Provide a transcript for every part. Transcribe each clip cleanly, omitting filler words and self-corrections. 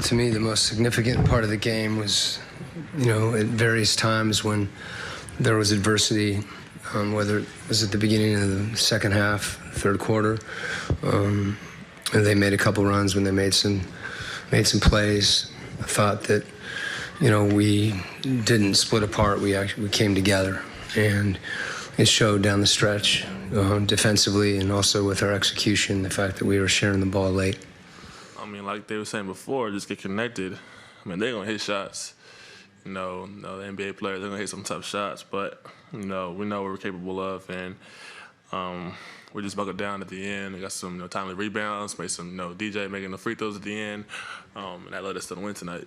to me, the most significant part of the game was, at various times when there was adversity, whether it was at the beginning of the second half, third quarter, and they made a couple runs when they made some plays. I thought that, we didn't split apart. We came together, and it showed down the stretch, defensively and also with our execution, the fact that we were sharing the ball late. I mean, like they were saying before, just get connected. I mean, they're going to hit shots. The NBA players, they're going to hit some tough shots. But, we know what we're capable of. And we just buckled down at the end. We got some timely rebounds, made some, DJ making the free throws at the end. And that led us to the win tonight.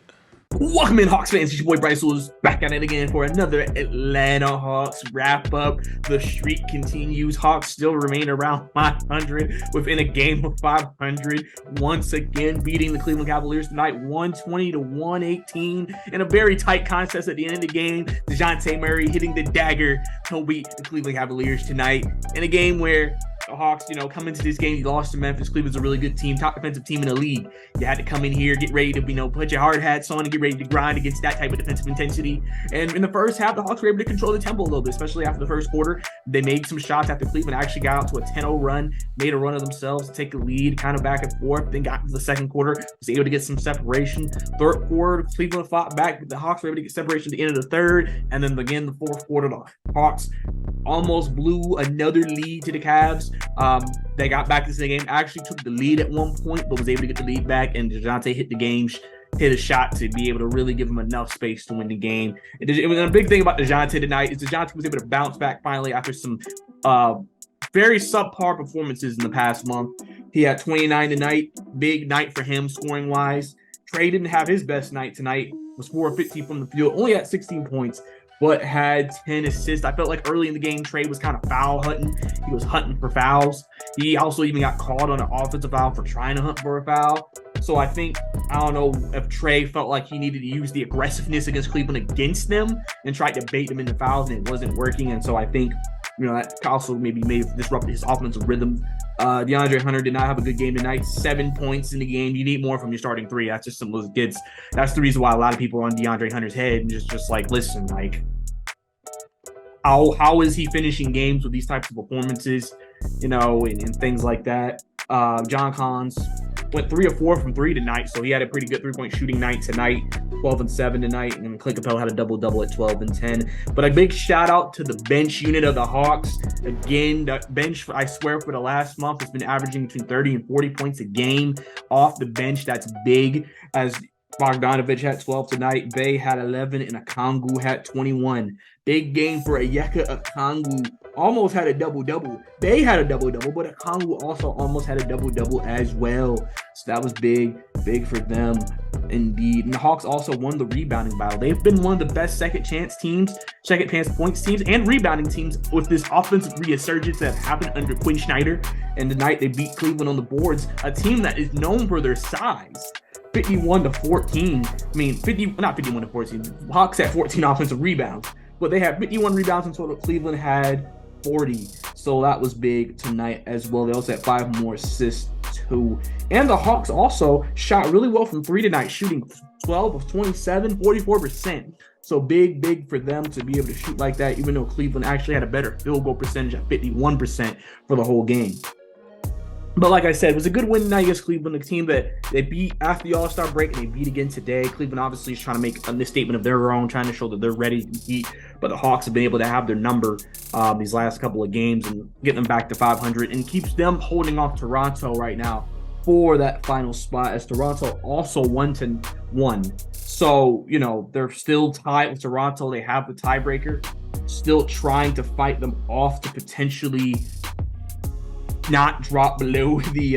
Welcome in, Hawks fans. It's your boy Bryce Willis back at it again for another Atlanta Hawks wrap up. The streak continues. Hawks still remain around 500 within a game of 500. Once again, beating the Cleveland Cavaliers tonight, 120-118 in a very tight contest at the end of the game. DeJounte Murray hitting the dagger to beat the Cleveland Cavaliers tonight in a game where the Hawks, come into this game, you lost to Memphis. Cleveland's a really good team, top defensive team in the league. You had to come in here, get ready to, put your hard hats on and get ready to grind against that type of defensive intensity. And in the first half, the Hawks were able to control the tempo a little bit, especially after the first quarter. They made some shots after Cleveland actually got out to a 10-0 run, made a run of themselves to take a lead, kind of back and forth, then got into the second quarter, was able to get some separation. Third quarter, Cleveland fought back, but the Hawks were able to get separation at the end of the third. And then again, the fourth quarter, the Hawks almost blew another lead to the Cavs. They got back into the game, actually took the lead at one point, but was able to get the lead back, and DeJounte hit a shot to be able to really give him enough space to win the game. It was a big thing about DeJounte tonight is DeJounte was able to bounce back finally after some very subpar performances in the past month. He had 29 tonight, big night for him scoring-wise. Trey didn't have his best night tonight, was 4-15 from the field, only had 16 points, but had 10 assists. I felt like early in the game, Trey was kind of foul hunting. He was hunting for fouls. He also even got called on an offensive foul for trying to hunt for a foul. So I don't know if Trey felt like he needed to use the aggressiveness against Cleveland against them and tried to bait them into fouls, and it wasn't working. And so I think, that also maybe may have disrupted his offensive rhythm. DeAndre Hunter did not have a good game tonight. 7 points in the game. You need more from your starting three. That's just simple as it gets. That's the reason why a lot of people are on DeAndre Hunter's head and just like, listen, like, how is he finishing games with these types of performances, and things like that. John Collins went 3 of 4 from 3 tonight, so he had a pretty good three-point shooting night tonight, 12 and 7 tonight, and Clint Capella had a double-double at 12 and 10. But a big shout-out to the bench unit of the Hawks. Again, the bench, I swear, for the last month has been averaging between 30 and 40 points a game off the bench. That's big, as Bogdanovich had 12 tonight. Bey had 11, and Okongwu had 21. Big game for Onyeka Okongwu. Almost had a double-double. Bey had a double-double, but Okongwu also almost had a double-double as well. So that was big for them indeed. And the Hawks also won the rebounding battle. They've been one of the best second chance points teams, and rebounding teams with this offensive resurgence that happened under Quinn Snyder. And tonight they beat Cleveland on the boards, a team that is known for their size. 51-14. I mean, not 51-14. Hawks had 14 offensive rebounds, but they had 51 rebounds in total. Cleveland had 40. So that was big tonight as well. They also had 5 more assists too. And the Hawks also shot really well from 3 tonight, shooting 12 of 27, 44%. So big for them to be able to shoot like that, even though Cleveland actually had a better field goal percentage at 51% for the whole game. But like I said, it was a good win tonight against Cleveland, a team that they beat after the All-Star break, and they beat again today. Cleveland obviously is trying to make a misstatement of their own, trying to show that they're ready to compete. But the Hawks have been able to have their number these last couple of games and get them back to 500, and keeps them holding off Toronto right now for that final spot, as Toronto also 1-1. So, they're still tied with Toronto. They have the tiebreaker, still trying to fight them off to potentially not drop below the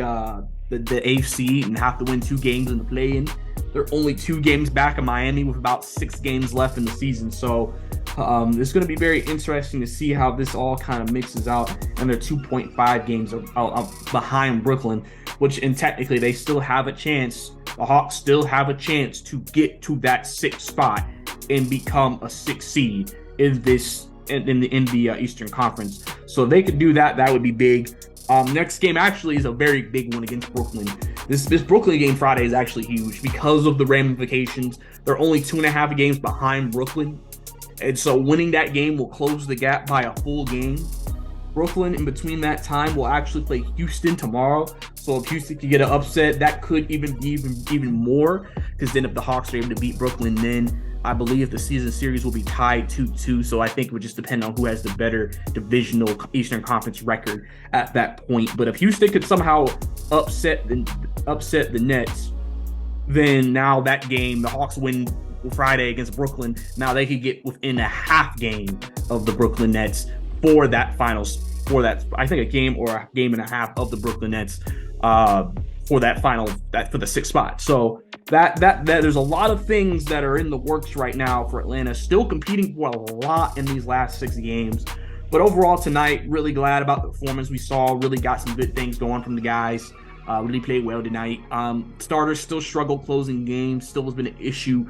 8th seed and have to win 2 games in the play-in. They're only 2 games back of Miami with about 6 games left in the season. So it's going to be very interesting to see how this all kind of mixes out. And they're 2.5 games behind Brooklyn, which technically they still have a chance. The Hawks still have a chance to get to that 6th spot and become a 6th seed in the Eastern Conference. So if they could do that, that would be big. Next game actually is a very big one against Brooklyn. This Brooklyn game Friday is actually huge because of the ramifications. They're only 2.5 games behind Brooklyn. And so winning that game will close the gap by a full game. Brooklyn, in between that time, will actually play Houston tomorrow. So if Houston can get an upset, that could even be even more. Because then if the Hawks are able to beat Brooklyn, then I believe the season series will be tied 2-2. So I think it would just depend on who has the better divisional Eastern Conference record at that point. But if Houston could somehow upset the Nets, then now that game, the Hawks win Friday against Brooklyn. Now they could get within a half game of the Brooklyn Nets for that finals, for that, I think a game or a game and a half of the Brooklyn Nets for that final, that for the 6th spot. So that there's a lot of things that are in the works right now for Atlanta, still competing for a lot in these last 6 games. But overall tonight, really glad about the performance we saw. Really got some good things going from the guys. Really played well tonight. Starters still struggle closing games. Still has been an issue.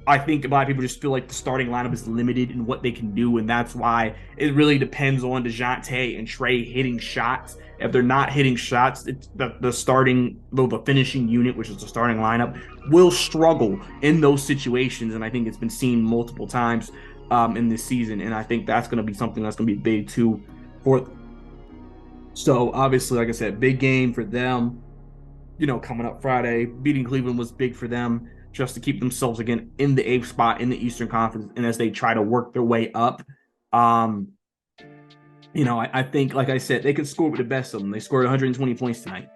I think a lot of people just feel like the starting lineup is limited in what they can do, and that's why it really depends on DeJounte and Trey hitting shots. If they're not hitting shots, it's the finishing unit, which is the starting lineup, will struggle in those situations, and I think it's been seen multiple times in this season, and I think that's going to be something that's going to be big too. So obviously, like I said, big game for them. Coming up Friday, beating Cleveland was big for them, just to keep themselves again in the 8th spot in the Eastern Conference, and as they try to work their way up. I think, like I said, they could score with the best of them. They scored 120 points tonight.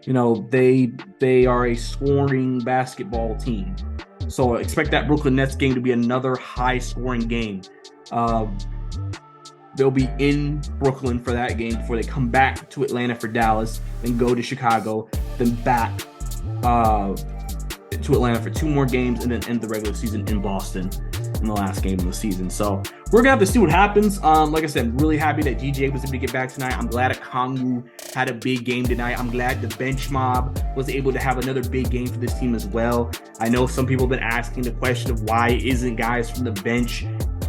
They are a scoring basketball team. So expect that Brooklyn Nets game to be another high-scoring game. They'll be in Brooklyn for that game before they come back to Atlanta for Dallas, then go to Chicago, then back to Atlanta for 2 more games, and then end the regular season in Boston in the last game of the season. So we're gonna have to see what happens. Like I said, really happy that DJ was able to get back tonight. I'm glad Okongwu had a big game tonight. I'm glad the bench mob was able to have another big game for this team as well. I know some people have been asking the question of why isn't guys from the bench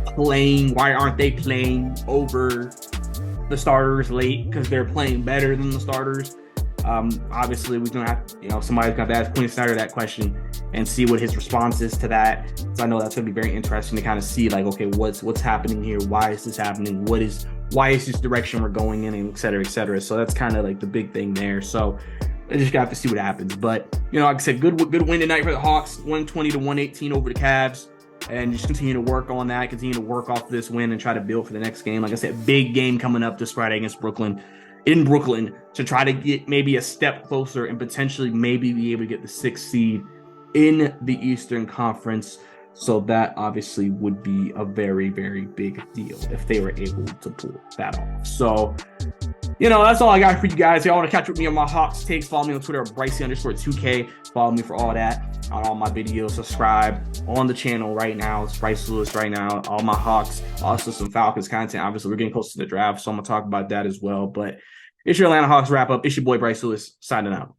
playing? Why aren't they playing over the starters late? Because they're playing better than the starters. Obviously, we're gonna have, somebody's gonna have to ask Quinn Snyder that question and see what his response is to that. So I know that's gonna be very interesting to kind of see, like, okay, what's happening here? Why is this happening? Why is this direction we're going in, and et cetera, et cetera. So that's kind of like the big thing there. So I just got to see what happens. But like I said, good win tonight for the Hawks, 120-118 over the Cavs. And just continue to work on that, continue to work off this win and try to build for the next game. Like I said, big game coming up this Friday against Brooklyn, in Brooklyn, to try to get maybe a step closer and potentially maybe be able to get the 6th seed in the Eastern Conference. So that obviously would be a very, very big deal if they were able to pull that off. So, that's all I got for you guys. If y'all want to catch up with me on my Hawks takes, follow me on Twitter at Brycey_2K. Follow me for all that on all my videos. Subscribe on the channel right now. It's Bryce Lewis right now. All my Hawks, also some Falcons content. Obviously, we're getting close to the draft, so I'm going to talk about that as well. But it's your Atlanta Hawks wrap up. It's your boy Bryce Lewis signing out.